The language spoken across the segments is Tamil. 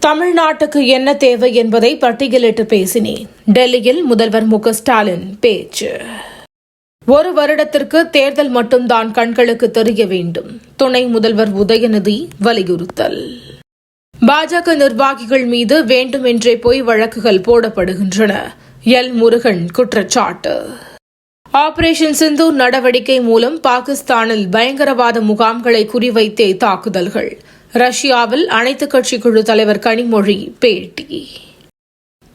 தமிழ்நாட்டுக்கு என்ன தேவை என்பதை பட்டியலிட்டு பேசினேன். டெல்லியில் முதல்வர் மு.க.ஸ்டாலின் பேச்சு. ஒரு வருடத்திற்கு தேர்தல் மட்டும்தான் கண்களுக்கு தெரிய வேண்டும். துணை முதல்வர் உதயநிதி வலியுறுத்தல். பாஜக நிர்வாகிகள் மீது வேண்டுமென்றே பொய் வழக்குகள் போடப்படுகின்றன. எல். முருகன் குற்றச்சாட்டு. ஆபரேஷன் சிந்தூர் நடவடிக்கை மூலம் பாகிஸ்தானில் பயங்கரவாத முகாம்களை குறிவைத்தே தாக்குதல்கள். ரஷ்யாவில் அனைத்துக் கட்சி குழு தலைவர் கனிமொழி பேட்டி.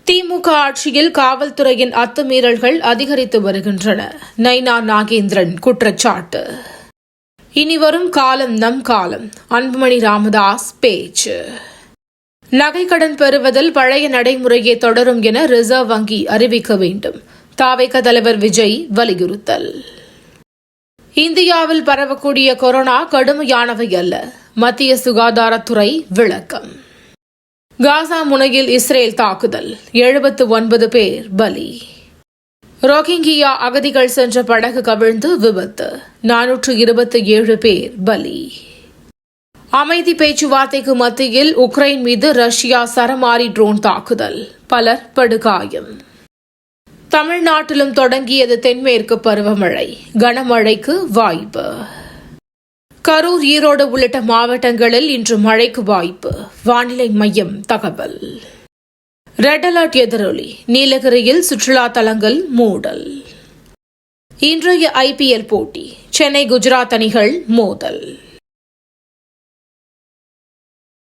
திமுக ஆட்சியில் காவல்துறையின் அத்துமீறல்கள் அதிகரித்து வருகின்றன. நைனா நாகேந்திரன் குற்றச்சாட்டு. இனிவரும் காலம் நம் காலம். அன்புமணி ராமதாஸ் பேச்சு. நகைக்கடன் பெறுவதில் பழைய நடைமுறையே தொடரும் என ரிசர்வ் வங்கி அறிவிக்க வேண்டும். தவிக தலைவர் விஜய் வலியுறுத்தல். இந்தியாவில் பரவக்கூடிய கொரோனா கடுமையானவை அல்ல. மத்திய சுகாதாரத்துறை விளக்கம். காசா முனையில் இஸ்ரேல் தாக்குதல். 79 பேர் பலி. ரோஹிங்கியா அகதிகள் சென்ற படகு கவிழ்ந்து விபத்து. 427 பேர் பலி. அமைதி பேச்சுவார்த்தைக்கு மத்தியில் உக்ரைன் மீது ரஷ்யா சரமாரி ட்ரோன் தாக்குதல். பலர் படுகாயம். தமிழ்நாட்டிலும் தொடங்கியது தென்மேற்கு பருவமழை. கனமழைக்கு வாய்ப்பு. கரூர், ஈரோடு உள்ளிட்ட மாவட்டங்களில் இன்று மழைக்கு வாய்ப்பு. வானிலை மையம் தகவல். ரெட் அலர்ட் எதிரொலி. நீலகிரியில் சுற்றுலா தலங்கள் மூடல். இன்றைய IPL போட்டி. சென்னை குஜராத் அணிகள் மோதல்.